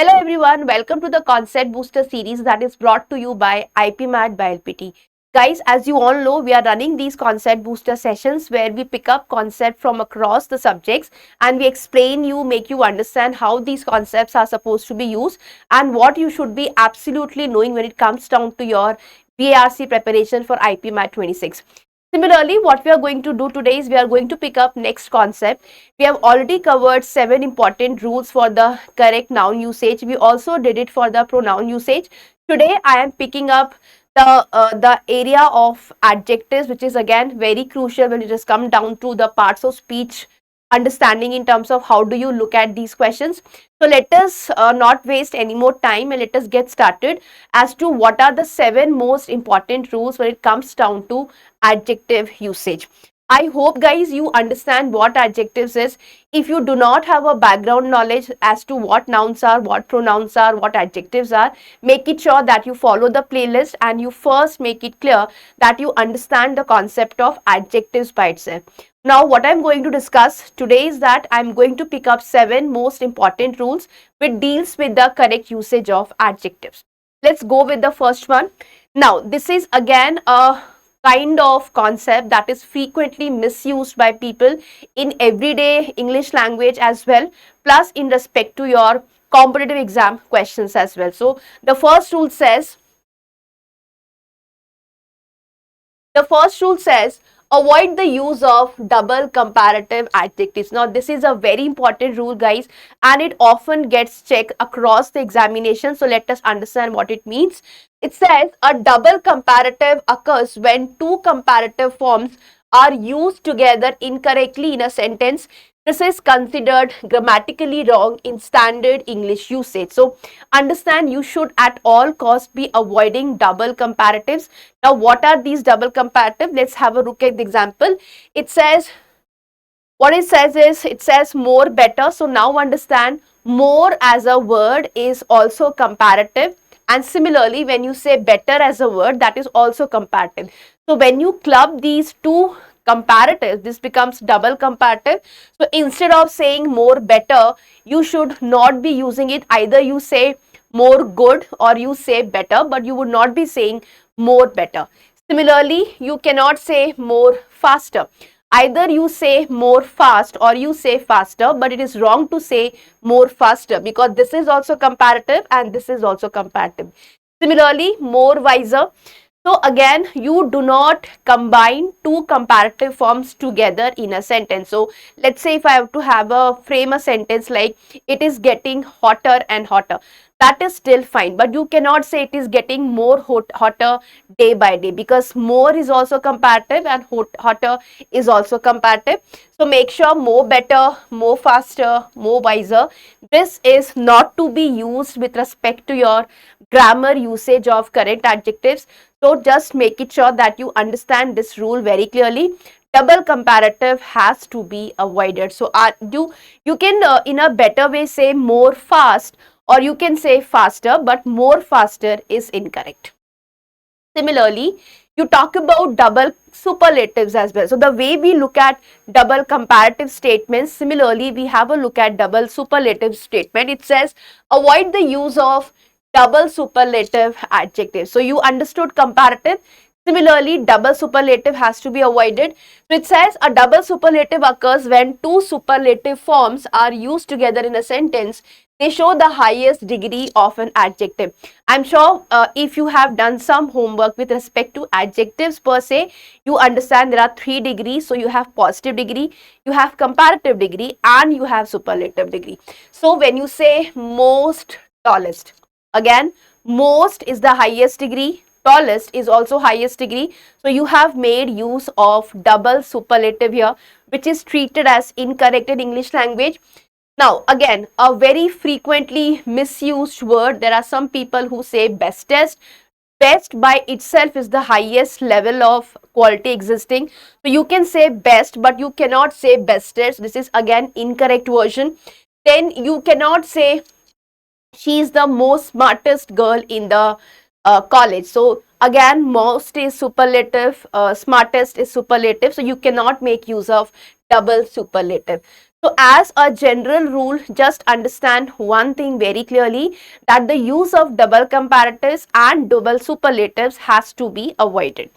Hello everyone, welcome to the Concept Booster series that is brought to you by Ipmat by LPT. Guys, as you all know, we are running these Concept Booster sessions where we pick up concept from across the subjects and we explain you, make you understand how these concepts are supposed to be used and what you should be absolutely knowing when it comes down to your VARC preparation for Ipmat 26. Similarly, what we are going to do today is we are going to pick up next concept. We have already covered 7 important rules for the correct noun usage. We also did it for the pronoun usage. Today, I am picking up the area of adjectives, which is again very crucial when it has come down to the parts of speech understanding in terms of how do you look at these questions. So let us not waste any more time and let us get started as to what are the 7 most important rules when it comes down to adjective usage. I hope guys you understand what adjectives is. If you do not have a background knowledge as to what nouns are, what pronouns are, what adjectives are, make it sure that you follow the playlist and you first make it clear that you understand the concept of adjectives by itself. Now what I'm going to discuss today is that I'm going to pick up 7 most important rules which deals with the correct usage of adjectives. Let's go with the first one. Now this is again a kind of concept that is frequently misused by people in everyday English language as well, plus in respect to your competitive exam questions as well. So the first rule says avoid the use of double comparative adjectives. Now this is a very important rule guys and it often gets checked across the examination. So let us understand what it means. It says a double comparative occurs when two comparative forms are used together incorrectly in a sentence. This is considered grammatically wrong in standard English usage. So understand you should at all costs be avoiding double comparatives. Now what are these double comparative? Let's have a look at the example. It says it says more better. So now understand more as a word is also comparative, and similarly when you say better as a word, that is also comparative. So when you club these two comparatives, this becomes double comparative. So instead of saying more better, you should not be using it. Either you say more good or you say better, but you would not be saying more better. Similarly, you cannot say more faster. Either you say more fast or you say faster, but it is wrong to say more faster because this is also comparative and this is also comparative. Similarly, more wiser. So again, you do not combine two comparative forms together in a sentence. So let's say if I have to have a frame a sentence like it is getting hotter and hotter, that is still fine, but you cannot say it is getting more hotter day by day because more is also comparative and hotter is also comparative. So make sure more better, more faster, more wiser. This is not to be used with respect to your grammar usage of correct adjectives. So just make it sure that you understand this rule very clearly. Double comparative has to be avoided. So you can in a better way say more fast or you can say faster, but more faster is incorrect. Similarly, you talk about double superlatives as well. So the way we look at double comparative statements, similarly we have a look at double superlative statement. It says avoid the use of double superlative adjectives. So you understood comparative. Similarly, double superlative has to be avoided. So it says a double superlative occurs when two superlative forms are used together in a sentence. They show the highest degree of an adjective. I'm sure if you have done some homework with respect to adjectives per se, you understand there are 3 degrees. So you have positive degree, you have comparative degree, and you have superlative degree. So when you say most tallest, again, most is the highest degree, tallest is also highest degree. So you have made use of double superlative here, which is treated as incorrect in English language. Now again, a very frequently misused word, there are some people who say bestest. Best by itself is the highest level of quality existing. So you can say best, but you cannot say bestest. This is again incorrect version. Then you cannot say she is the most smartest girl in the college. So again, most is superlative, smartest is superlative. So you cannot make use of double superlative. So as a general rule, just understand one thing very clearly, that the use of double comparatives and double superlatives has to be avoided.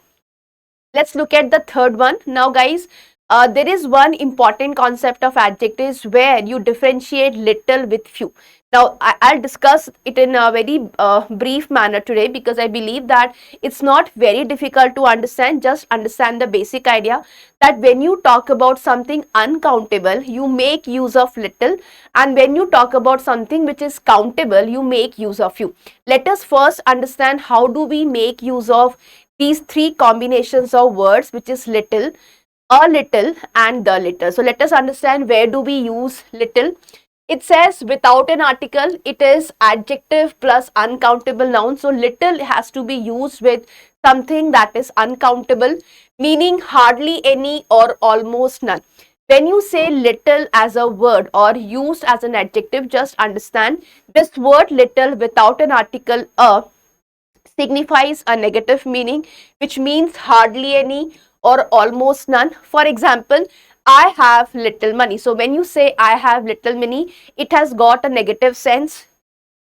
Let's look at the third one. Now guys, there is one important concept of adjectives where you differentiate little with few. Now I'll discuss it in a very brief manner today, because I believe that it's not very difficult to understand. Just understand the basic idea that when you talk about something uncountable, you make use of little, and when you talk about something which is countable, you make use of few. Let us first understand how do we make use of these three combinations of words, which is little, a little and the little. So let us understand where do we use little. It says without an article, it is adjective plus uncountable noun. So little has to be used with something that is uncountable, meaning hardly any or almost none. When you say little as a word or used as an adjective, just understand this word little without an article a signifies a negative meaning, which means hardly any or almost none. For example, I have little money. So when you say I have little money, it has got a negative sense,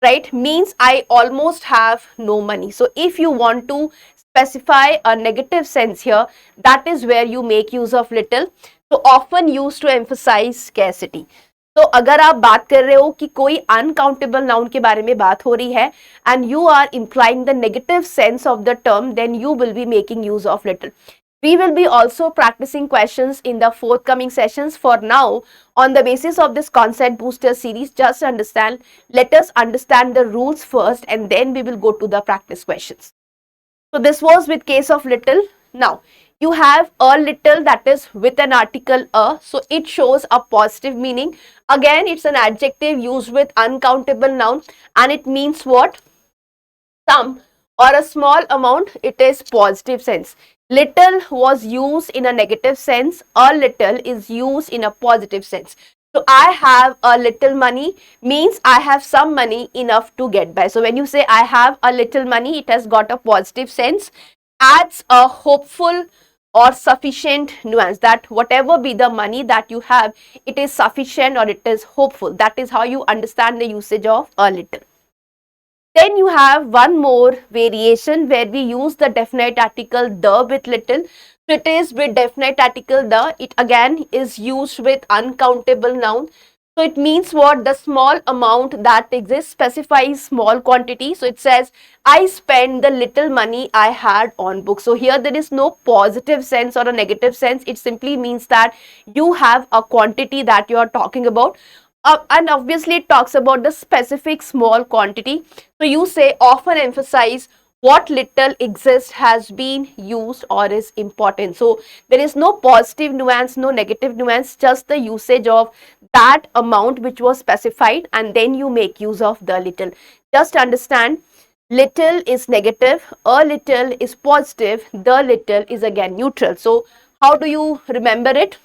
right? Means I almost have no money. So if you want to specify a negative sense here, that is where you make use of little. So often used to emphasize scarcity. तो अगर आप बात कर रहे हो कि कोई uncountable noun के बारे में बात हो रही है and you are implying the negative sense of the term, then you will be making use of little. We will be also practicing questions in the forthcoming sessions. For now, on the basis of this concept booster series, just understand, let us understand the rules first and then we will go to the practice questions. So this was with case of little. Now you have a little, that is with an article a, so it shows a positive meaning. Again, it's an adjective used with uncountable noun and it means what? Some or a small amount. It is positive sense. Little was used in a negative sense, a little is used in a positive sense. So I have a little money means I have some money enough to get by. So when you say I have a little money, it has got a positive sense, adds a hopeful or sufficient nuance, that whatever be the money that you have, it is sufficient or it is hopeful. That is how you understand the usage of a little. Then you have one more variation where we use the definite article the with little. So it is with definite article the, it again is used with uncountable noun. So it means what? The small amount that exists specifies small quantity. So it says, I spent the little money I had on books. So here there is no positive sense or a negative sense. It simply means that you have a quantity that you are talking about. And obviously it talks about the specific small quantity. So you say often emphasize what little exists has been used or is important. So there is no positive nuance, no negative nuance, just the usage of that amount which was specified and then you make use of the little. Just understand, little is negative, a little is positive, the little is again neutral. So how do you remember it?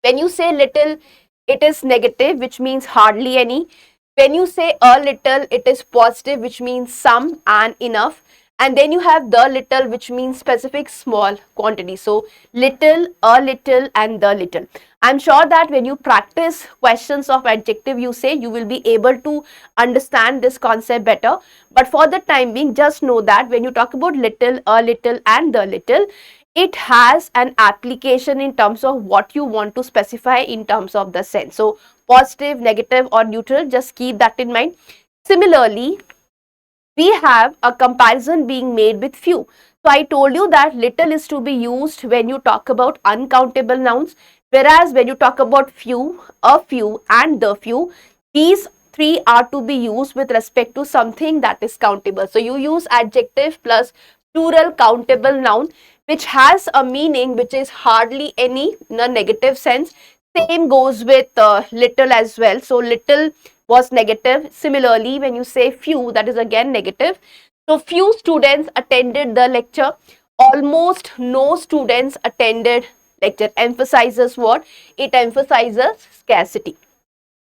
When you say little, it is negative, which means hardly any. When you say a little, it is positive, which means some and enough. And then you have the little, which means specific small quantity. So little, a little and the little. I'm sure that when you practice questions of adjective usage, you will be able to understand this concept better. But for the time being, just know that when you talk about little, a little and the little, it has an application in terms of what you want to specify in terms of the sense. So positive, negative or neutral, just keep that in mind. Similarly, we have a comparison being made with few. So I told you that little is to be used when you talk about uncountable nouns, whereas when you talk about few, a few and the few, these three are to be used with respect to something that is countable. So you use adjective plus plural countable noun, which has a meaning which is hardly any in a negative sense. Same goes with little as well. So little was negative. Similarly, when you say few, that is again negative. So few students attended the lecture. Almost no students attended lecture. Emphasizes what? It emphasizes scarcity.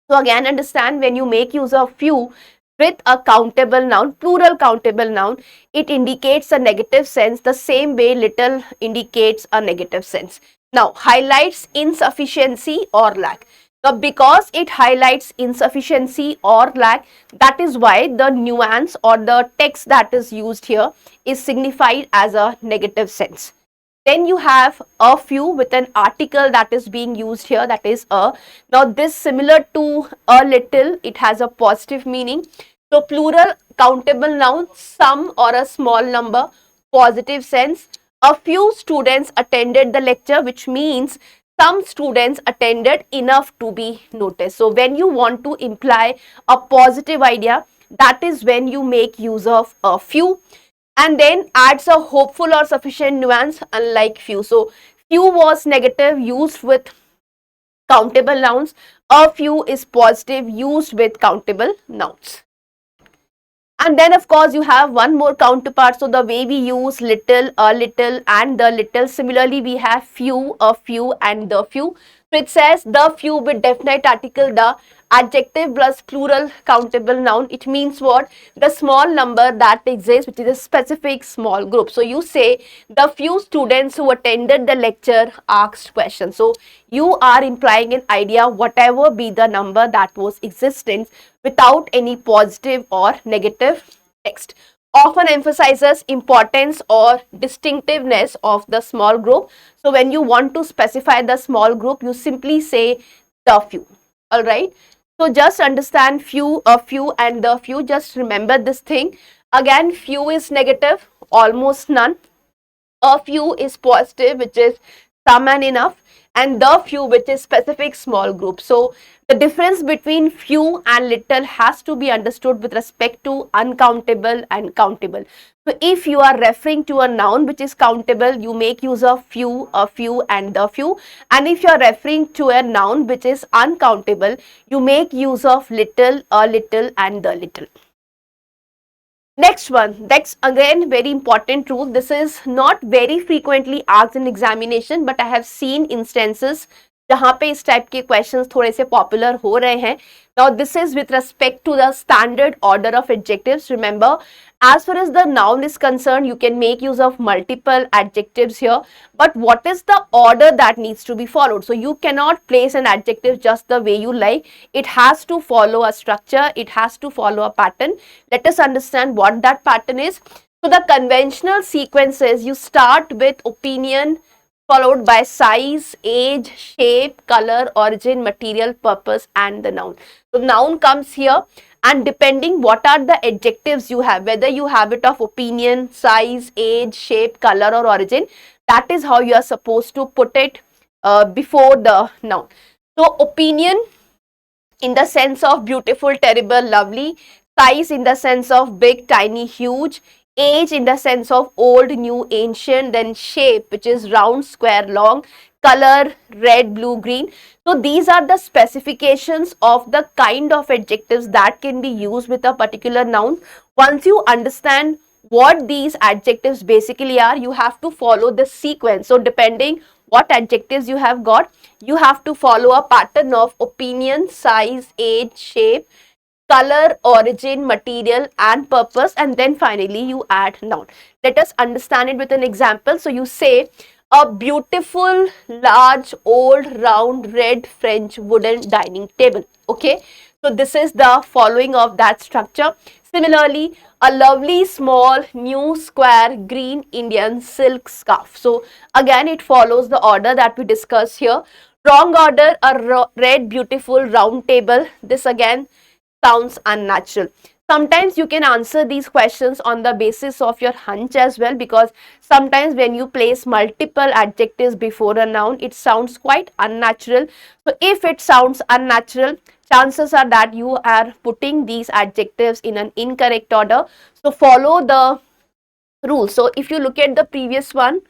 So again, understand, when you make use of few with a countable noun, plural countable noun, it indicates a negative sense the same way little indicates a negative sense. Now, highlights insufficiency or lack. Because it highlights insufficiency or lack, that is why the nuance or the text that is used here is signified as a negative sense. Then you have a few with an article that is being used here, that is a. Now this similar to a little, it has a positive meaning. So plural countable noun, some or a small number, positive sense. A few students attended the lecture, which means some students attended enough to be noticed. So when you want to imply a positive idea, that is when you make use of a few, and then adds a hopeful or sufficient nuance, unlike few. So few was negative, used with countable nouns. A few is positive, used with countable nouns. And then of course you have one more counterpart. So the way we use little, a little and the little, similarly we have few, a few and the few. So it says the few with definite article the, adjective plus plural countable noun. It means what? The small number that exists, which is a specific small group. So you say the few students who attended the lecture asked questions. So you are implying an idea, whatever be the number that was existent, without any positive or negative text. Often emphasizes importance or distinctiveness of the small group. So when you want to specify the small group, you simply say the few. All right. So just understand few, a few and the few. Just remember this thing. Again, few is negative, almost none. A few is positive, which is some and enough, and the few, which is specific small group. So the difference between few and little has to be understood with respect to uncountable and countable. So if you are referring to a noun which is countable, you make use of few, a few and the few. And if you are referring to a noun which is uncountable, you make use of little, a little and the little. Next one, that's again very important rule. This is not very frequently asked in examination, but I have seen instances जहाँ पे इस type के questions थोड़े से popular हो रहे हैं. Now this is with respect to the standard order of adjectives. Remember, as far as the noun is concerned, you can make use of multiple adjectives here, but what is the order that needs to be followed? So you cannot place an adjective just the way you like. It has to follow a structure, it has to follow a pattern. Let us understand what that pattern is. So the conventional sequence is you start with opinion, followed by size, age, shape, color, origin, material, purpose and the noun. So noun comes here, and depending what are the adjectives you have, whether you have it of opinion, size, age, shape, color or origin, that is how you are supposed to put it before the noun. So opinion in the sense of beautiful, terrible, lovely. Size in the sense of big, tiny, huge. Age in the sense of old, new, ancient. Then shape, which is round, square, long. Color, red, blue, green. So these are the specifications of the kind of adjectives that can be used with a particular noun. Once you understand what these adjectives basically are, you have to follow the sequence. So depending what adjectives you have got, you have to follow a pattern of opinion, size, age, shape, color, origin, material and purpose, and then finally you add noun. Let us understand it with an example. So you say a beautiful, large, old, round, red French wooden dining table. Okay, so this is the following of that structure. Similarly, a lovely, small, new, square, green Indian silk scarf. So again, it follows the order that we discussed here. Wrong order, a red, beautiful, round table. This again sounds unnatural. Sometimes you can answer these questions on the basis of your hunch as well, because sometimes when you place multiple adjectives before a noun, it sounds quite unnatural. So if it sounds unnatural, chances are that you are putting these adjectives in an incorrect order. So follow the rule. So if you look at the previous one,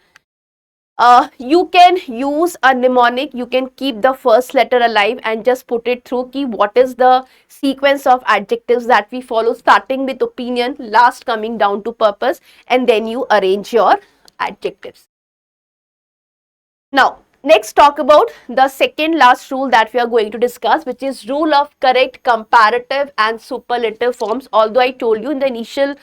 you can use a mnemonic. You can keep the first letter alive and just put it through ki what is the sequence of adjectives that we follow, starting with opinion, last coming down to purpose, and then you arrange your adjectives. Now next, talk about the second last rule that we are going to discuss, which is rule of correct comparative and superlative forms. Although I told you in the initial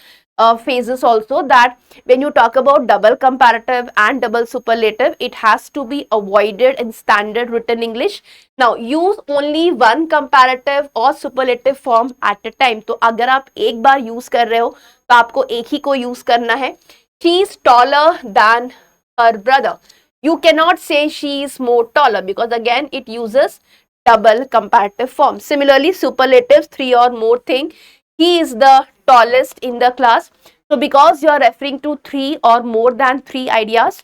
phases also, that when you talk about double comparative and double superlative, it has to be avoided in standard written English. Now use only one comparative or superlative form at a time. तो अगर आप एक बार use कर रहे हो तो आपको एक ही को यूज करना है. She is taller than her brother. You cannot say she is more taller, because again it uses double comparative form. Similarly, superlatives, three or more thing. He is the tallest in the class. So because you are referring to three or more than three ideas,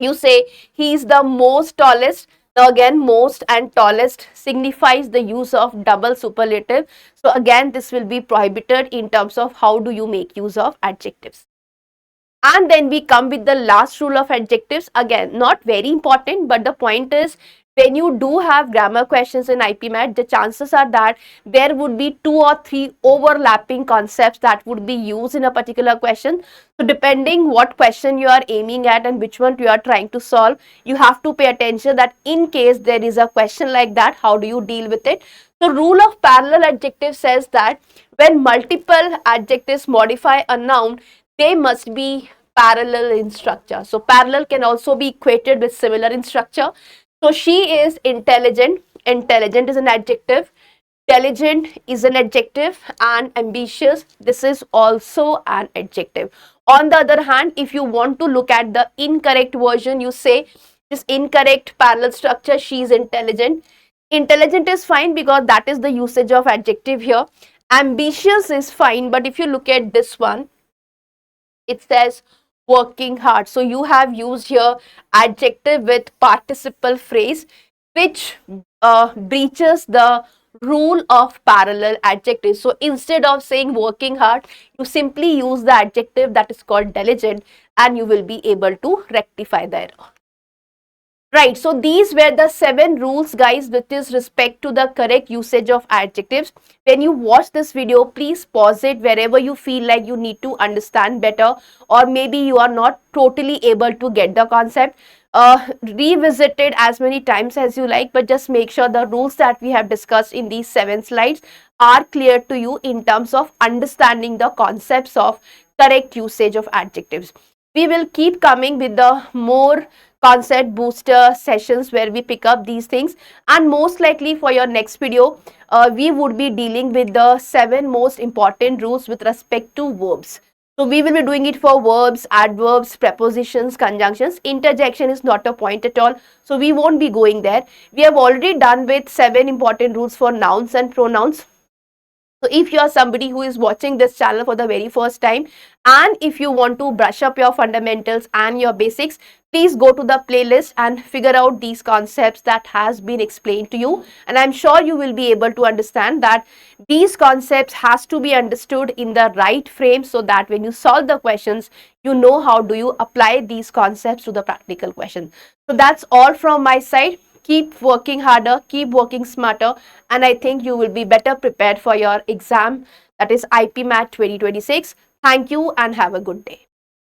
you say he is the most tallest. Now again, most and tallest signifies the use of double superlative. So again, this will be prohibited in terms of how do you make use of adjectives. And then we come with the last rule of adjectives. Again, not very important, but the point is, when you do have grammar questions in Ipmat, the chances are that there would be two or three overlapping concepts that would be used in a particular question. So depending what question you are aiming at and which one you are trying to solve, you have to pay attention that in case there is a question like that, how do you deal with it? So rule of parallel adjective says that when multiple adjectives modify a noun, they must be parallel in structure. So parallel can also be equated with similar in structure. So she is intelligent. Intelligent is an adjective. Diligent is an adjective, and ambitious, this is also an adjective. On the other hand, if you want to look at the incorrect version, you say this incorrect parallel structure, she is intelligent. Intelligent is fine because that is the usage of adjective here. Ambitious is fine, but if you look at this one, it says working hard. So you have used here adjective with participle phrase, which breaches the rule of parallel adjectives. So instead of saying working hard, you simply use the adjective that is called diligent, and you will be able to rectify the error. Right, so these were the 7 rules, guys, with respect to the correct usage of adjectives. When you watch this video, please pause it wherever you feel like you need to understand better, or maybe you are not totally able to get the concept. Revisit it as many times as you like, but just make sure the rules that we have discussed in these 7 slides are clear to you in terms of understanding the concepts of correct usage of adjectives. We will keep coming with the more concept booster sessions where we pick up these things, and most likely for your next video we would be dealing with the 7 most important rules with respect to verbs. So we will be doing it for verbs, adverbs, prepositions, conjunctions. Interjection is not a point at all, so we won't be going there. We have already done with 7 important rules for nouns and pronouns. So if you are somebody who is watching this channel for the very first time, and if you want to brush up your fundamentals and your basics, please go to the playlist and figure out these concepts that has been explained to you. And I'm sure you will be able to understand that these concepts has to be understood in the right frame, so that when you solve the questions, you know how do you apply these concepts to the practical question. So that's all from my side. Keep working harder, keep working smarter, and I think you will be better prepared for your exam, that is Ipmat 2026. Thank you and have a good day.